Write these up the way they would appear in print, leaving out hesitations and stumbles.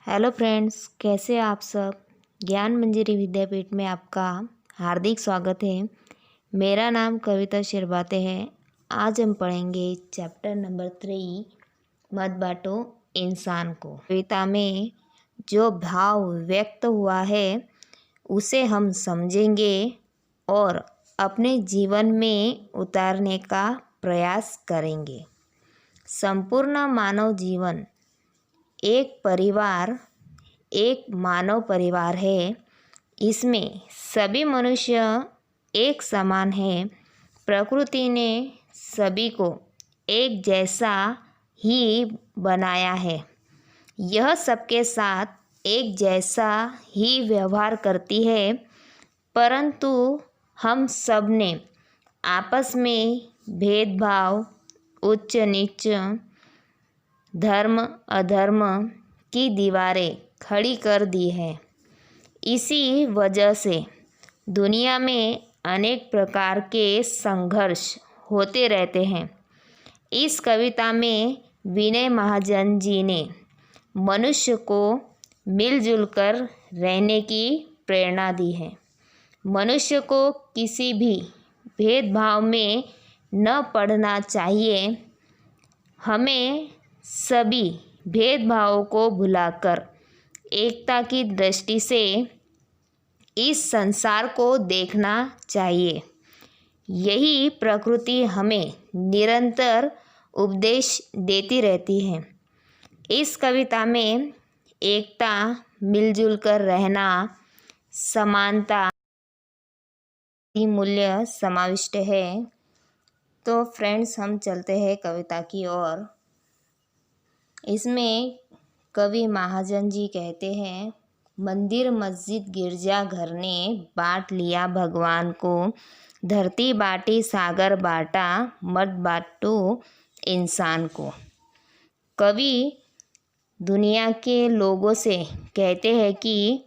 Hello friends, कैसे आप सब। ज्ञान मंजरी विद्यापीठ में आपका हार्दिक स्वागत है। मेरा नाम कविता शिरबाते है। आज हम पढ़ेंगे चैप्टर नंबर 3, मत बांटो इंसान को। कविता में जो भाव व्यक्त हुआ है उसे हम समझेंगे और अपने जीवन में उतारने का प्रयास करेंगे। संपूर्ण मानव जीवन एक परिवार, एक मानव परिवार है। इसमें सभी मनुष्य एक समान हैं। प्रकृति ने सभी को एक जैसा ही बनाया है। यह सबके साथ एक जैसा ही व्यवहार करती है, परंतु हम सब ने आपस में भेदभाव, उच्च नीच, धर्म अधर्म की दीवारें खड़ी कर दी है। इसी वजह से दुनिया में अनेक प्रकार के संघर्ष होते रहते हैं। इस कविता में विनय महाजन जी ने मनुष्य को मिलजुल कर रहने की प्रेरणा दी है। मनुष्य को किसी भी भेदभाव में न पड़ना चाहिए। हमें सभी भेदभावों को भुलाकर एकता की दृष्टि से इस संसार को देखना चाहिए। यही प्रकृति हमें निरंतर उपदेश देती रहती है। इस कविता में एकता, मिलजुल कर रहना, समानता की मूल्य समाविष्ट है। तो फ्रेंड्स, हम चलते हैं कविता की ओर। इसमें कवि महाजन जी कहते हैं, मंदिर मस्जिद गिरजा घर ने बांट लिया भगवान को, धरती बाटी सागर बाटा, मत बांटो इंसान को। कवि दुनिया के लोगों से कहते हैं कि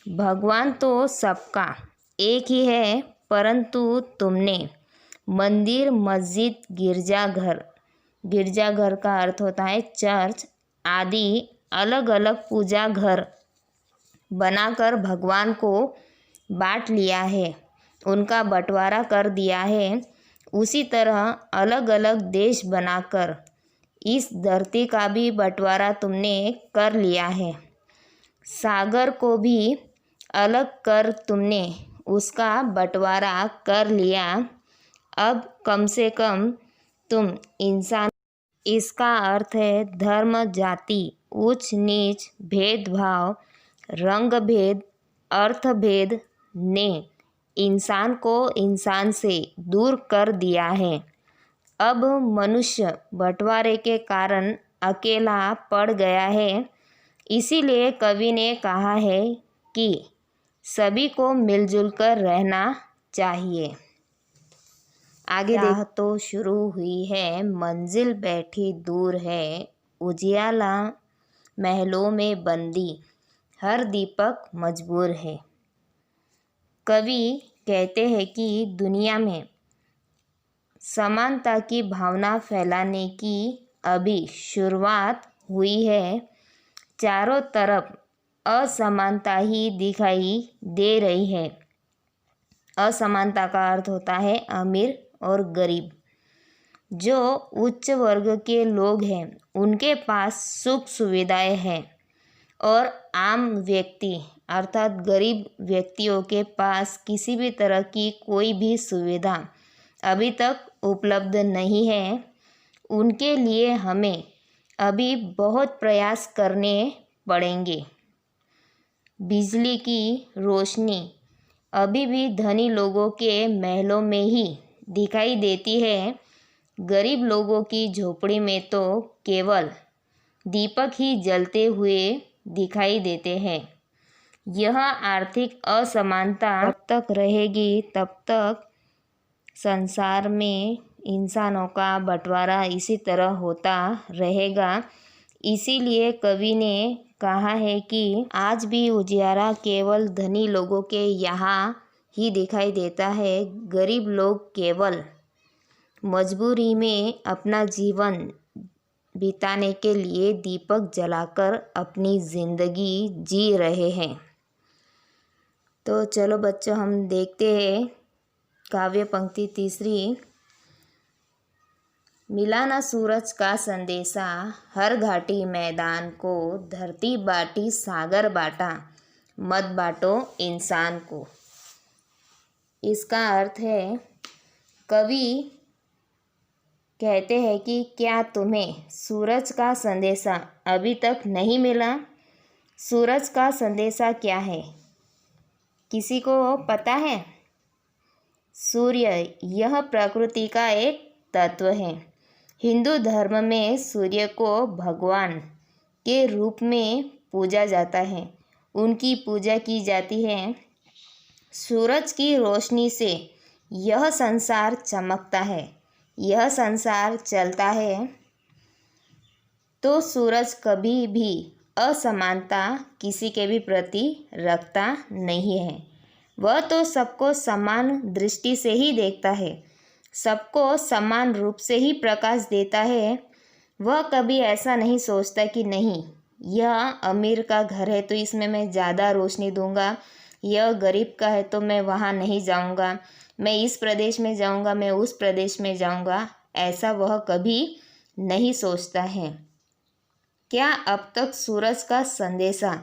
भगवान तो सबका एक ही है, परंतु तुमने मंदिर मस्जिद गिरजाघर का अर्थ होता है चर्च आदि अलग अलग पूजा घर बनाकर भगवान को बांट लिया है, उनका बंटवारा कर दिया है। उसी तरह अलग अलग देश बनाकर इस धरती का भी बंटवारा तुमने कर लिया है। सागर को भी अलग कर तुमने उसका बंटवारा कर लिया। अब कम से कम तुम इंसान। इसका अर्थ है धर्म, जाति, उच्च नीच, भेदभाव, रंग भेद, अर्थ भेद ने इंसान को इंसान से दूर कर दिया है। अब मनुष्य बंटवारे के कारण अकेला पड़ गया है। इसीलिए कवि ने कहा है कि सभी को मिलजुल कर रहना चाहिए। आगे राह तो शुरू हुई है, मंजिल बैठी दूर है, उजियाला महलों में बंदी, हर दीपक मजबूर है। कवि कहते हैं कि दुनिया में समानता की भावना फैलाने की अभी शुरुआत हुई है। चारों तरफ असमानता ही दिखाई दे रही है। असमानता का अर्थ होता है अमीर और गरीब। जो उच्च वर्ग के लोग हैं उनके पास सुख सुविधाएं हैं और आम व्यक्ति अर्थात गरीब व्यक्तियों के पास किसी भी तरह की कोई भी सुविधा अभी तक उपलब्ध नहीं है। उनके लिए हमें अभी बहुत प्रयास करने पड़ेंगे। बिजली की रोशनी अभी भी धनी लोगों के महलों में ही दिखाई देती है। गरीब लोगों की झोपड़ी में तो केवल दीपक ही जलते हुए दिखाई देते हैं। यह आर्थिक असमानता तब तक रहेगी तब तक संसार में इंसानों का बंटवारा इसी तरह होता रहेगा। इसीलिए कवि ने कहा है कि आज भी उजियारा केवल धनी लोगों के यहाँ ही दिखाई देता है। गरीब लोग केवल मजबूरी में अपना जीवन बिताने के लिए दीपक जलाकर अपनी ज़िंदगी जी रहे हैं। तो चलो बच्चों, हम देखते हैं काव्य पंक्ति तीसरी। मिला ना सूरज का संदेशा, हर घाटी मैदान को, धरती बाटी सागर बाटा, मत बाटो इंसान को। इसका अर्थ है, कवि कहते हैं कि क्या तुम्हें सूरज का संदेशा अभी तक नहीं मिला? सूरज का संदेशा क्या है, किसी को पता है? सूर्य यह प्रकृति का एक तत्व है। हिंदू धर्म में सूर्य को भगवान के रूप में पूजा जाता है। उनकी पूजा की जाती है। सूरज की रोशनी से यह संसार चमकता है, यह संसार चलता है। तो सूरज कभी भी असमानता किसी के भी प्रति रखता नहीं है। वह तो सबको समान दृष्टि से ही देखता है, सबको समान रूप से ही प्रकाश देता है। वह कभी ऐसा नहीं सोचता कि नहीं, यह अमीर का घर है तो इसमें मैं ज़्यादा रोशनी दूंगा, यह गरीब का है तो मैं वहाँ नहीं जाऊंगा, मैं इस प्रदेश में जाऊंगा, मैं उस प्रदेश में जाऊंगा। ऐसा वह कभी नहीं सोचता है। क्या अब तक सूरज का संदेशा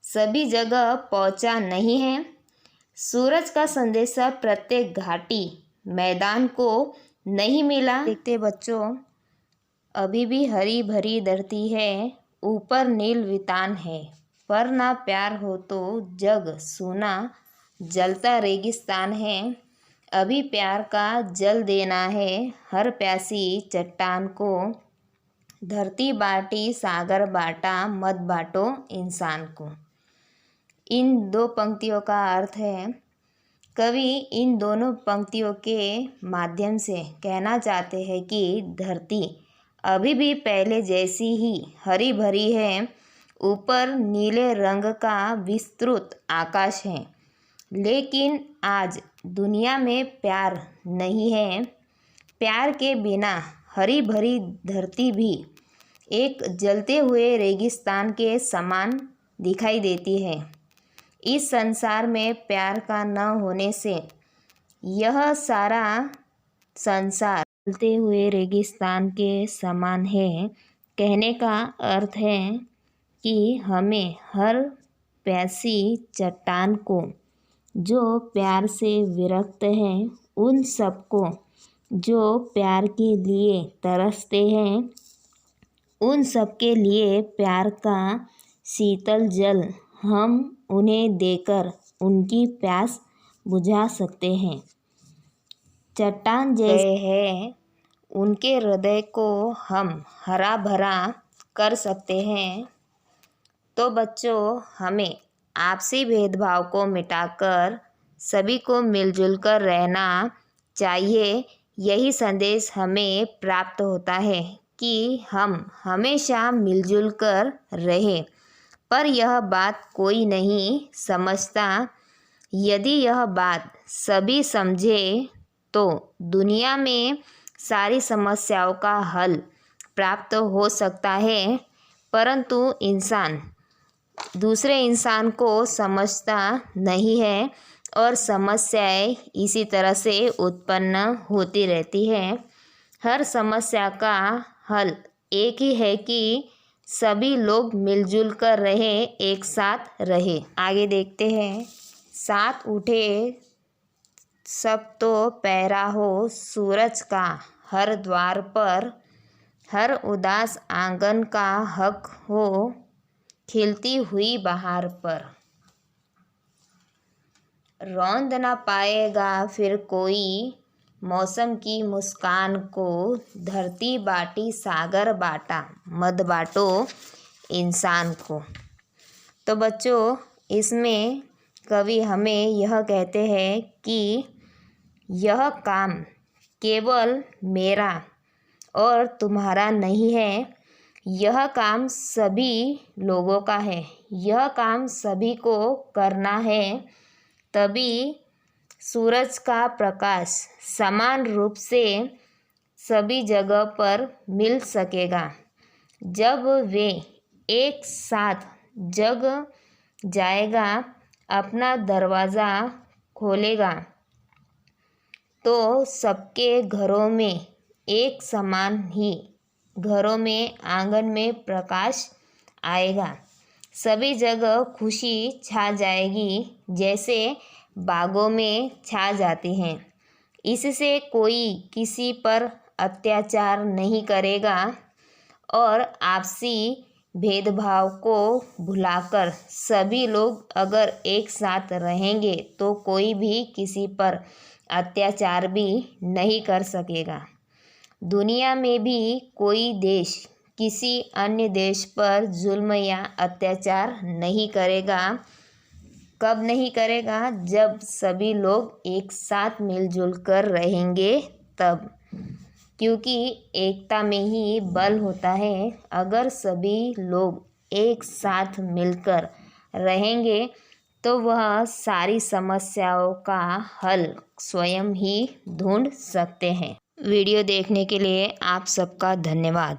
सभी जगह पहुँचा नहीं है? सूरज का संदेशा प्रत्येक घाटी मैदान को नहीं मिला। देखते बच्चों, अभी भी हरी भरी धरती है, ऊपर नील वितान है, पर ना प्यार हो तो जग सूना जलता रेगिस्तान है। अभी प्यार का जल देना है हर प्यासी चट्टान को, धरती बाटी सागर बाटा, मत बाटो इंसान को। इन दो पंक्तियों का अर्थ है, कवि इन दोनों पंक्तियों के माध्यम से कहना चाहते हैं कि धरती अभी भी पहले जैसी ही हरी भरी है, ऊपर नीले रंग का विस्तृत आकाश है, लेकिन आज दुनिया में प्यार नहीं है। प्यार के बिना हरी भरी धरती भी एक जलते हुए रेगिस्तान के समान दिखाई देती है। इस संसार में प्यार का न होने से यह सारा संसार जलते हुए रेगिस्तान के समान है। कहने का अर्थ है कि हमें हर प्यासी चट्टान को, जो प्यार से विरक्त हैं, उन सबको जो प्यार के लिए तरसते हैं, उन सबके लिए प्यार का शीतल जल हम उन्हें देकर उनकी प्यास बुझा सकते हैं। चट्टान जैसे हैं, उनके हृदय को हम हरा भरा कर सकते हैं। तो बच्चों, हमें आपसी भेदभाव को मिटाकर सभी को मिलजुल कर रहना चाहिए। यही संदेश हमें प्राप्त होता है कि हम हमेशा मिलजुल कर रहें। पर यह बात कोई नहीं समझता। यदि यह बात सभी समझे तो दुनिया में सारी समस्याओं का हल प्राप्त हो सकता है। परंतु इंसान दूसरे इंसान को समझता नहीं है और समस्याएं इसी तरह से उत्पन्न होती रहती हैं। हर समस्या का हल एक ही है कि सभी लोग मिलजुल कर रहे, एक साथ रहे। आगे देखते हैं। साथ उठे सब तो पहरा हो सूरज का हर द्वार पर, हर उदास आंगन का हक हो खिलती हुई बहार पर। रौंद ना पाएगा फिर कोई मौसम की मुस्कान को, धरती बाटी सागर बाटा, मत बाटो इंसान को। तो बच्चों, इसमें कवि हमें यह कहते हैं कि यह काम केवल मेरा और तुम्हारा नहीं है, यह काम सभी लोगों का है, यह काम सभी को करना है। तभी सूरज का प्रकाश समान रूप से सभी जगह पर मिल सकेगा। जब वे एक साथ जग जाएगा, अपना दरवाज़ा खोलेगा तो सबके घरों में एक समान ही घरों में आंगन में प्रकाश आएगा। सभी जगह खुशी छा जाएगी जैसे बागों में छा जाती हैं। इससे कोई किसी पर अत्याचार नहीं करेगा और आपसी भेदभाव को भुलाकर सभी लोग अगर एक साथ रहेंगे तो कोई भी किसी पर अत्याचार भी नहीं कर सकेगा। दुनिया में भी कोई देश किसी अन्य देश पर जुल्म या अत्याचार नहीं करेगा। कब नहीं करेगा? जब सभी लोग एक साथ मिलजुल कर रहेंगे तब, क्योंकि एकता में ही बल होता है। अगर सभी लोग एक साथ मिलकर रहेंगे तो वह सारी समस्याओं का हल स्वयं ही ढूंढ सकते हैं। वीडियो देखने के लिए आप सबका धन्यवाद।